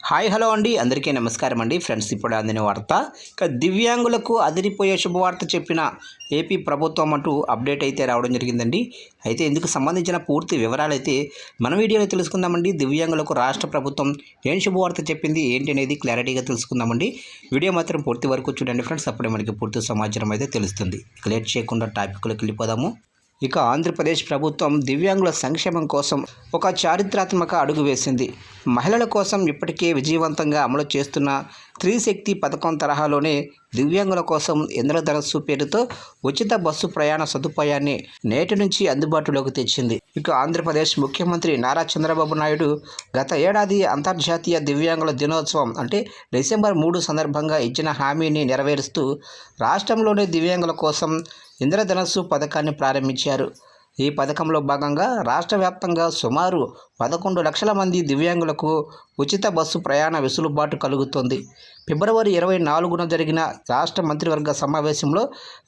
Hi hello అండి, అందరికీ నమస్కారం అండి. ఫ్రెండ్స్, ఇప్పుడు అందిన వార్త. ఇక దివ్యాంగులకు అదిరిపోయే శుభవార్త చెప్పిన ఏపీ ప్రభుత్వం అంటూ అప్డేట్ అయితే రావడం జరిగిందండి. అయితే ఇందుకు సంబంధించిన పూర్తి వివరాలు అయితే మన వీడియోలో తెలుసుకుందామండి. దివ్యాంగులకు రాష్ట్ర ప్రభుత్వం ఏం శుభవార్త చెప్పింది ఏంటి అనేది క్లారిటీగా తెలుసుకుందామండి. వీడియో మాత్రం పూర్తి వరకు చూడండి ఫ్రెండ్స్, అప్పుడే మనకి పూర్తి సమాచారం అయితే తెలుస్తుంది. లేట్ చేయకుండా టాపిక్లోకి వెళ్ళిపోదాము. ఇక ఆంధ్రప్రదేశ్ ప్రభుత్వం దివ్యాంగుల సంక్షేమం కోసం ఒక చారిత్రాత్మక అడుగు వేసింది. మహిళల కోసం ఇప్పటికే విజయవంతంగా అమలు చేస్తున్న స్త్రీశక్తి పథకం తరహాలోనే దివ్యాంగుల కోసం ఇంద్రధనస్సు పేరుతో ఉచిత బస్సు ప్రయాణ సదుపాయాన్ని నేటి నుంచి అందుబాటులోకి తెచ్చింది. ఇక ఆంధ్రప్రదేశ్ ముఖ్యమంత్రి నారా చంద్రబాబు నాయుడు గత ఏడాది అంతర్జాతీయ దివ్యాంగుల దినోత్సవం అంటే డిసెంబర్ 3 సందర్భంగా ఇచ్చిన హామీని నెరవేరుస్తూ రాష్ట్రంలోని దివ్యాంగుల కోసం ఇంద్రధనస్సు పథకాన్ని ప్రారంభించారు. ఈ పథకంలో భాగంగా రాష్ట్ర వ్యాప్తంగా సుమారు 11 లక్షల మంది దివ్యాంగులకు ఉచిత బస్సు ప్రయాణ వెసులుబాటు కలుగుతుంది. ఫిబ్రవరి 24న జరిగిన రాష్ట్ర మంత్రివర్గ సమావేశంలో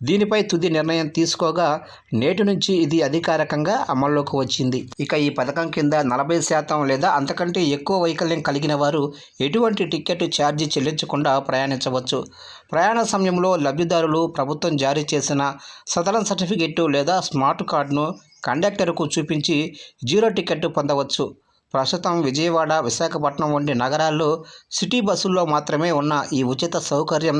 దీనిపై తుది నిర్ణయం తీసుకోగా నేటి నుంచి ఇది అధికారికంగా అమల్లోకి వచ్చింది. ఇక ఈ పథకం కింద 40% లేదా అంతకంటే ఎక్కువ వైకల్యం కలిగిన వారు ఎటువంటి టికెట్ ఛార్జీ చెల్లించకుండా ప్రయాణించవచ్చు. ప్రయాణ సమయంలో లబ్ధిదారులు ప్రభుత్వం జారీ చేసిన సదరన్ సర్టిఫికెట్ లేదా స్మార్ట్ కార్డును కండక్టర్కు చూపించి జీరో టికెట్ పొందవచ్చు. ప్రస్తుతం విజయవాడ, విశాఖపట్నం వంటి నగరాల్లో సిటీ బస్సుల్లో మాత్రమే ఉన్న ఈ ఉచిత సౌకర్యం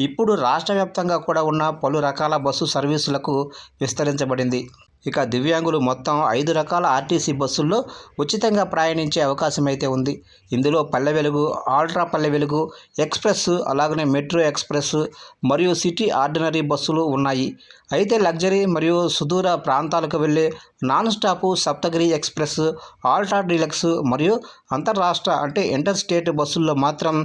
ఇప్పుడు రాష్ట్ర వ్యాప్తంగా కూడా ఉన్న పలు రకాల బస్సు సర్వీసులకు విస్తరించబడింది. ఇక దివ్యాంగులు మొత్తం 5 రకాల ఆర్టీసీ బస్సుల్లో ఉచితంగా ప్రయాణించే అవకాశం అయితే ఉంది. ఇందులో పల్లె వెలుగు, ఆల్ట్రా పల్లె వెలుగు, ఎక్స్ప్రెస్, అలాగనే మెట్రో ఎక్స్ప్రెస్ మరియు సిటీ ఆర్డినరీ బస్సులు ఉన్నాయి. అయితే లగ్జరీ మరియు సుదూర ప్రాంతాలకు వెళ్ళే non stop Saptagiri express, ultra deluxe మరియు అంతర్రాష్ట్ర అంటే ఇంటర్ స్టేట్ బస్సుల్లో మాత్రం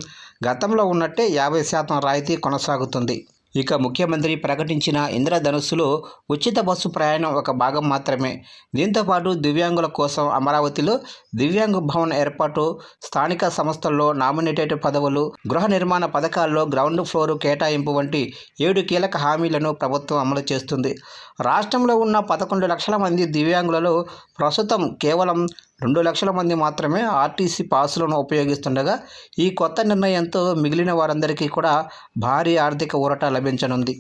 గతంలో ఉన్నట్టే 50% రాయితీ కొనసాగుతుంది. ఇక ముఖ్యమంత్రి ప్రకటించిన ఇంద్రధనుస్సులో ఉచిత బస్సు ప్రయాణం ఒక భాగం మాత్రమే. దీంతోపాటు దివ్యాంగుల కోసం అమరావతిలో దివ్యాంగ్ భవన్ ఏర్పాటు, స్థానిక సంస్థల్లో నామినేటెడ్ పదవులు, గృహ నిర్మాణ పథకాల్లో గ్రౌండ్ ఫ్లోర్ కేటాయింపు వంటి 7 కీలక హామీలను ప్రభుత్వం అమలు చేస్తుంది. రాష్ట్రంలో ఉన్న 11 లక్షల మంది దివ్యాంగులలో ప్రస్తుతం కేవలం 2 లక్షల మంది మాత్రమే ఆర్టీసీ పాసులను ఉపయోగిస్తుండగా ఈ కొత్త నిర్ణయంతో మిగిలిన వారందరికీ కూడా భారీ ఆర్థిక ఊరట లభించనుంది.